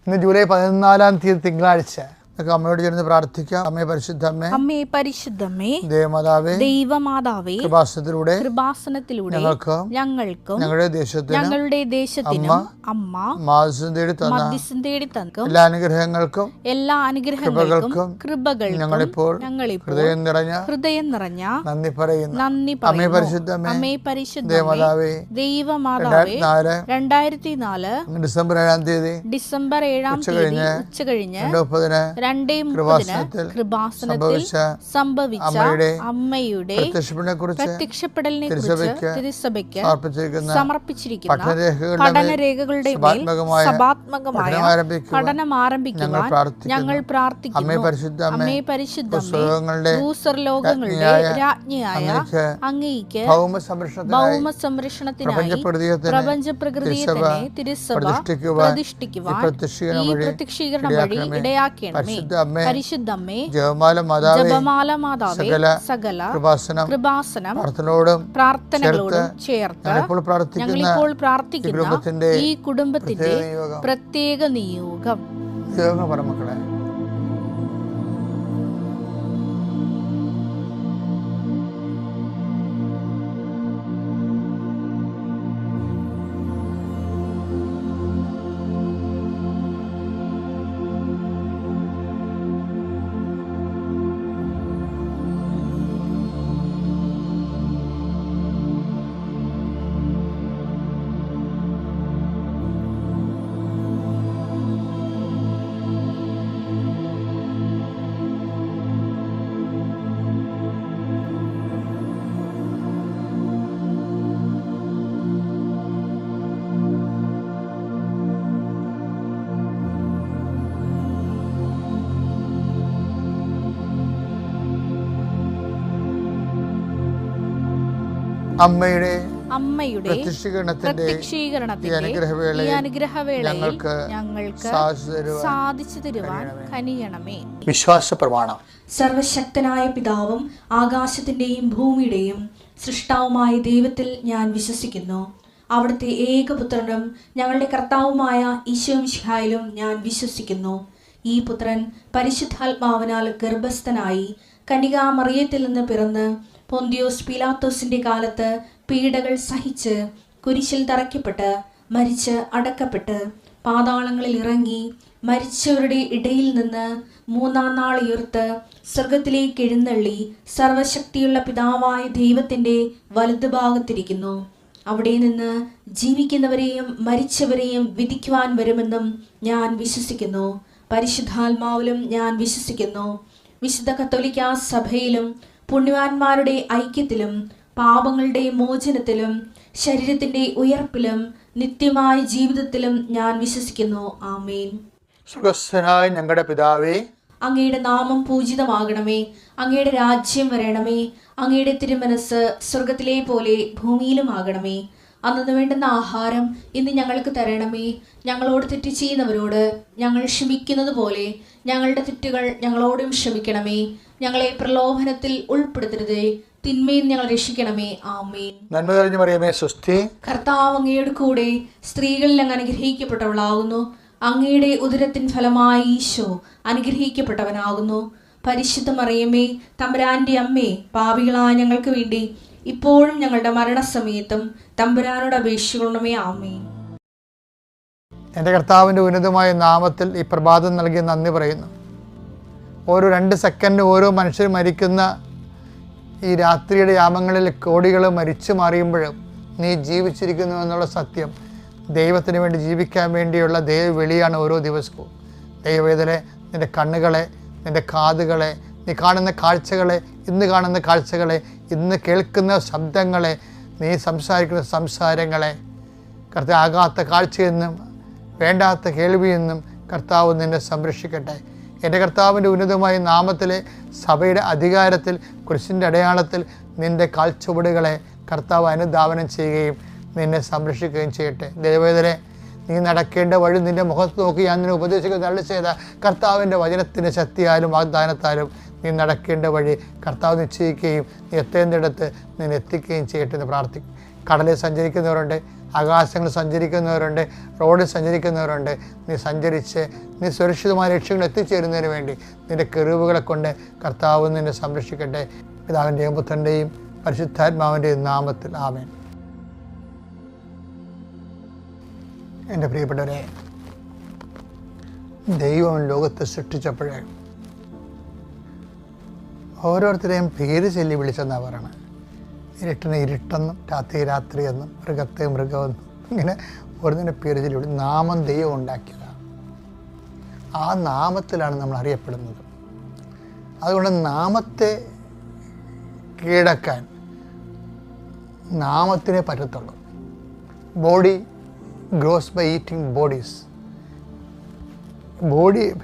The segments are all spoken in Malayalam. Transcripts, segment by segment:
ഇന്ന് ജൂലൈ 14 തിങ്കളാഴ്ച. അമ്മയോട് ചേർന്ന് പ്രാർത്ഥിക്കാം. അമ്മേ പരിശുദ്ധമ്മേ, അമ്മേ പരിശുദ്ധമ്മേ, ദൈവമാതാവേ, കൃപാസനത്തിലൂടെ ഞങ്ങൾക്കും ഞങ്ങളുടെ ദേശത്തിനും അമ്മ മധ്യസ്ഥം തേടി തന്ന എല്ലാ അനുഗ്രഹങ്ങൾക്കും കൃപകൾക്കും ഞങ്ങളിപ്പോൾ ഹൃദയം നിറഞ്ഞ നന്ദി പറയുന്നു. അമ്മേ പരിശുദ്ധമ്മേ, അമ്മേ പരിശുദ്ധമേ, ദൈവമാതാവേ, 2004 ഡിസംബർ 7 ഉച്ചകഴിഞ്ഞ് 2:30 കൃപാസനത്തിൽ സംഭവിച്ച അമ്മയുടെ പ്രത്യക്ഷപ്പെടലിനെ കുറിച്ച് തിരുസഭയ്ക്ക് സമർപ്പിച്ചിരിക്കുന്ന പഠനരേഖകളുടെ മേൽ സഭാത്മകമായ പഠനം ആരംഭിക്കുവാൻ ഞങ്ങൾ പ്രാർത്ഥിക്കുന്നു. അമ്മേ പരിശുദ്ധമേ, ഭൂസ്വർലോകങ്ങളുടെ രാജ്ഞിയായ അങ്ങേയ്ക്ക് ഭൗമ സംരക്ഷണത്തിനായി പ്രപഞ്ച പ്രകൃതിയെ തന്നെ തിരുസഭ പ്രതിഷ്ഠിക്കുവാൻ ഈ പ്രത്യക്ഷീകരണം വഴി ഇടയാക്കണമേ. പരിശുദ്ധമ്മേ, ജപമാല മാതാവേ, സകല കൃപാസനം പ്രാർത്ഥനകളോടും ചേർത്ത് ഞങ്ങളിപ്പോൾ പ്രാർത്ഥിക്കുന്ന ഈ കുടുംബത്തിന്റെ പ്രത്യേക നിയോഗം. മക്കളെ, അമ്മയുടെ പ്രത്യക്ഷീകരണത്തിന്റെ ഈ അനുഗ്രഹവേളയിൽ ഞങ്ങൾക്ക് സാധിച്ചു തരുവാൻ കനിയണമേ. വിശ്വാസ പ്രമാണം. സർവശക്തനായ പിതാവും ആകാശത്തിന്റെയും ഭൂമിയുടെയും സൃഷ്ടാവുമായ ദൈവത്തിൽ ഞാൻ വിശ്വസിക്കുന്നു. അവിടുത്തെ ഏകപുത്രനും ഞങ്ങളുടെ കർത്താവുമായ ഈശോമിശിഹായിലും ഞാൻ വിശ്വസിക്കുന്നു. ഈ പുത്രൻ പരിശുദ്ധാത്മാവിനാൽ ഗർഭസ്ഥനായി കന്യകാമറിയത്തിൽ നിന്ന് പിറന്ന് പൊന്തിയോസ് പീലാത്തോസിന്റെ കാലത്ത് പീഡകൾ സഹിച്ച് കുരിശിൽ തറയ്ക്കപ്പെട്ട് മരിച്ച് അടക്കപ്പെട്ട് പാതാളങ്ങളിൽ ഇറങ്ങി മരിച്ചവരുടെ ഇടയിൽ നിന്ന് 3-ാം നാൾ ഉയർത്ത് സ്വർഗത്തിലേക്ക് എഴുന്നള്ളി സർവശക്തിയുള്ള പിതാവായ ദൈവത്തിന്റെ വലതുഭാഗത്തിരിക്കുന്നു. അവിടെ നിന്ന് ജീവിക്കുന്നവരെയും മരിച്ചവരെയും വിധിക്കുവാൻ വരുമെന്നും ഞാൻ വിശ്വസിക്കുന്നു. പരിശുദ്ധാത്മാവിലും ഞാൻ വിശ്വസിക്കുന്നു. വിശുദ്ധ കത്തോലിക്കാ സഭയിലും പുണ്യവാന്മാരുടെ ഐക്യത്തിലും പാപങ്ങളുടെ മോചനത്തിലും ശരീരത്തിന്റെ ഉയർപ്പിലും നിത്യമായ ജീവിതത്തിലും ഞാൻ വിശ്വസിക്കുന്നു. ആമേൻ. സ്വർഗ്ഗസ്ഥനായ ഞങ്ങളുടെ പിതാവേ, അങ്ങയുടെ നാമം പൂജിതമാകണമേ. അങ്ങയുടെ രാജ്യം വരണമേ. അങ്ങയുടെ തിരുമനസ് സ്വർഗത്തിലെ പോലെ ഭൂമിയിലും ആകണമേ. അന്നു വേണ്ടുന്ന ആഹാരം ഇന്ന് ഞങ്ങൾക്ക് തരണമേ. ഞങ്ങളോട് തെറ്റ് ചെയ്യുന്നവരോട് ഞങ്ങൾ ക്ഷമിക്കുന്നത് പോലെ ഞങ്ങളുടെ തെറ്റുകൾ ഞങ്ങളോടും ക്ഷമിക്കണമേ. ഞങ്ങളെ പ്രലോഭനത്തിൽ ഉൾപ്പെടുത്തരുതേ, തിന്മയിൽ ഞങ്ങൾ രക്ഷിക്കണമേ. ആമേൻ. നന്മ നിറഞ്ഞ മറിയമേ, സ്വസ്തി. കർത്താവ് അങ്ങയുടെ കൂടെ സ്ത്രീകളിൽ അങ്ങ് അനുഗ്രഹിക്കപ്പെട്ടവളാകുന്നു. അങ്ങയുടെ ഉദരത്തിൻ ഫലമായി ഈശോ അനുഗ്രഹിക്കപ്പെട്ടവനാകുന്നു. പരിശുദ്ധ മറിയമേ, തമ്പുരാന്റെ അമ്മേ, പാപികളായ ഞങ്ങൾക്ക് വേണ്ടി ഇപ്പോഴും ഞങ്ങളുടെ മരണസമയത്തും തമ്പുരാനോട് അപേക്ഷിക്കണമേ. ആമേൻ. എൻ്റെ കർത്താവിൻ്റെ ഉന്നതമായ നാമത്തിൽ ഈ പ്രഭാതം നൽകി നന്ദി പറയുന്നു. ഓരോ 2 സെക്കൻഡ് ഓരോ മനുഷ്യർ മരിക്കുന്ന ഈ രാത്രിയുടെ യാമങ്ങളിൽ കോടികൾ മരിച്ചു മാറിയുമ്പോഴും നീ ജീവിച്ചിരിക്കുന്നു എന്നുള്ള സത്യം, ദൈവത്തിന് വേണ്ടി ജീവിക്കാൻ വേണ്ടിയുള്ള ദൈവവിളിയാണ് ഓരോ ദിവസവും. ദൈവവേദനെ, നിൻ്റെ കണ്ണുകളെ, നിൻ്റെ കാതുകളെ, നീ കാണുന്ന കാഴ്ചകളെ, ഇന്ന് കാണുന്ന കാഴ്ചകളെ, ഇന്ന് കേൾക്കുന്ന ശബ്ദങ്ങളെ, നീ സംസാരിക്കുന്ന സംസാരങ്ങളെ, കർത്താവ് ആകാത്ത കാഴ്ചയെന്നും വേണ്ടാത്ത കേൾവിയെന്നും കർത്താവ് നിന്നെ സംരക്ഷിക്കട്ടെ. എൻ്റെ കർത്താവിൻ്റെ ഉന്നതമായ നാമത്തിലെ സഭയുടെ അധികാരത്തിൽ കുരിശിൻ്റെ അടയാളത്തിൽ നിൻ്റെ കാൽച്ചുവടുകളെ കർത്താവ് അനുധാവനം ചെയ്യുകയും നിന്നെ സംരക്ഷിക്കുകയും ചെയ്യട്ടെ. ദൈവവേദനെ, നീ നടക്കേണ്ട വഴി നിൻ്റെ മുഖത്ത് നോക്കി ഞാൻ നിന്നെ ഉപദേശിക്കുക തള്ളി ചെയ്ത കർത്താവിൻ്റെ വചനത്തിൻ്റെ ശക്തിയാലും വാഗ്ദാനത്താലും നീ നടക്കേണ്ട വഴി കർത്താവ് നിശ്ചയിക്കുകയും നീ എത്തേണ്ടിടത്ത് നിന്നെ എത്തിക്കുകയും ചെയ്യട്ടെ എന്ന് പ്രാർത്ഥിക്കും. കടലിൽ സഞ്ചരിക്കുന്നവരുണ്ട്, ആകാശങ്ങളിൽ സഞ്ചരിക്കുന്നവരുണ്ട്, റോഡിൽ സഞ്ചരിക്കുന്നവരുണ്ട്. നീ സഞ്ചരിച്ച് നീ സുരക്ഷിതമായ ലക്ഷ്യങ്ങൾ എത്തിച്ചേരുന്നതിന് വേണ്ടി നിൻ്റെ കെറൂബുകളെ കൊണ്ട് കർത്താവ് നിന്നെ സംരക്ഷിക്കട്ടെ. പിതാവിൻ്റെയും പുത്രൻ്റെയും പരിശുദ്ധാത്മാവിൻ്റെയും നാമത്തിൽ ആമേൻ. എൻ്റെ പ്രിയപ്പെട്ടവരെ, ദൈവം ലോകത്തെ സൃഷ്ടിച്ചപ്പോഴേ ഓരോരുത്തരെയും പേര് ചൊല്ലി വിളിച്ചെന്നാണ് പറയണത്. ഇരുട്ടിനെ ഇരുട്ടെന്നും രാത്രി രാത്രിയെന്നും മൃഗത്തെ മൃഗമെന്നും ഇങ്ങനെ ഓരോന്നിൻ്റെ പേര് ചൊല്ലി വിളി. നാമം ദൈവം ഉണ്ടാക്കിയതാണ്. ആ നാമത്തിലാണ് നമ്മൾ അറിയപ്പെടുന്നത്. അതുകൊണ്ട് നാമത്തെ കീഴടക്കാൻ നാമത്തിനെ പറ്റത്തുള്ളൂ. Body grows by eating bodies.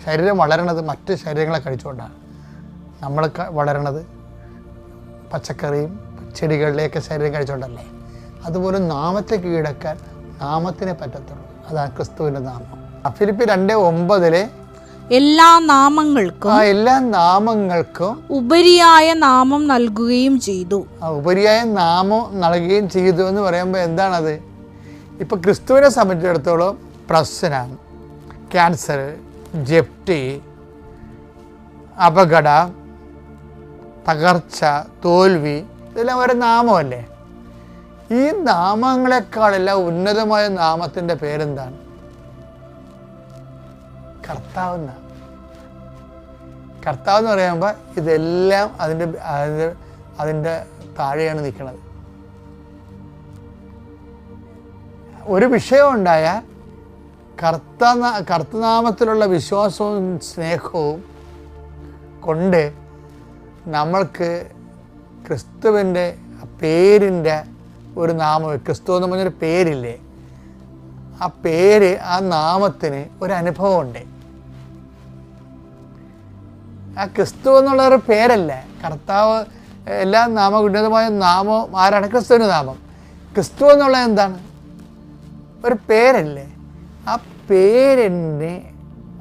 ശരീരം വളരണത് മറ്റ് ശരീരങ്ങളെ കഴിച്ചുകൊണ്ടാണ്. നമ്മൾ വളരണത് പച്ചക്കറിയും ചെടികളിലേക്ക് ശരീരം കഴിച്ചുകൊണ്ടല്ലേ. അതുപോലെ നാമത്തെ കീഴടക്കാൻ നാമത്തിനെ പറ്റത്തുള്ളൂ. അതാണ് ക്രിസ്തുവിൻ്റെ നാമം. ഫിലിപ്പി 2:9 എല്ലാ നാമങ്ങൾക്കും ഉപരിയായ നാമം നൽകുകയും ചെയ്തു. ഉപരിയായ നാമം നൽകുകയും ചെയ്തു എന്ന് പറയുമ്പോൾ എന്താണത്? ഇപ്പം ക്രിസ്തുവിനെ സംബന്ധിച്ചിടത്തോളം പ്രശ്നം, ക്യാൻസർ, ജപ്തി, അപകടം, തകർച്ച, തോൽവി ഇതെല്ലാം ഒരു നാമമല്ലേ. ഈ നാമങ്ങളെക്കാളെല്ലാം ഉന്നതമായ നാമത്തിൻ്റെ പേരെന്താണ്? കർത്താവ് എന്നാണ്. കർത്താവ് എന്ന് പറയുമ്പോൾ ഇതെല്ലാം അതിൻ്റെ താഴെയാണ് നിൽക്കുന്നത്. ഒരു വിഷയം ഉണ്ടായാൽ കർത്തനാമത്തിലുള്ള വിശ്വാസവും സ്നേഹവും കൊണ്ട് നമ്മൾക്ക് ക്രിസ്തുവിൻ്റെ പേരിൻ്റെ ഒരു നാമം, ക്രിസ്തു എന്ന് പറഞ്ഞൊരു പേരില്ലേ, ആ പേര്, ആ നാമത്തിന് ഒരു അനുഭവമുണ്ട്. ആ ക്രിസ്തു എന്നുള്ളൊരു പേരല്ലേ. കർത്താവ് എല്ലാ ഉന്നതമായ നാമം ആരാണ്? ക്രിസ്തുവിൻ്റെ നാമം. ക്രിസ്തു എന്നുള്ളത് എന്താണ്? ഒരു പേരല്ലേ. ആ പേരിന്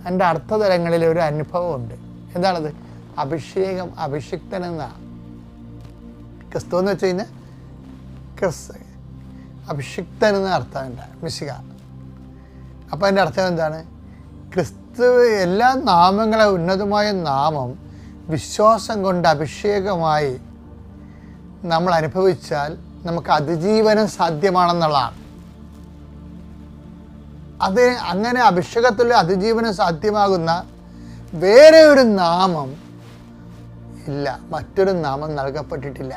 എൻ്റെ അർത്ഥതലങ്ങളിൽ ഒരു അനുഭവമുണ്ട്. എന്താണത്? അഭിഷേകം, അഭിഷിക്തൻ എന്നാണ്. ക്രിസ്തു എന്ന് വെച്ച് കഴിഞ്ഞാൽ അഭിഷിക്തൻ എന്ന അർത്ഥമുണ്ട്, മിശിക. അപ്പോൾ അതിൻ്റെ അർത്ഥം എന്താണ്? ക്രിസ്തു എല്ലാ നാമങ്ങളെ ഉന്നതമായ നാമം വിശ്വാസം കൊണ്ട് അഭിഷേകമായി നമ്മൾ അനുഭവിച്ചാൽ നമുക്ക് അതിജീവനം സാധ്യമാണെന്നുള്ളതാണ്. അത് അങ്ങനെ അഭിഷേകത്തിൽ അതിജീവനം സാധ്യമാകുന്ന വേറെ ഒരു നാമം ഇല്ല, മറ്റൊരു നാമം നൽകപ്പെട്ടിട്ടില്ല.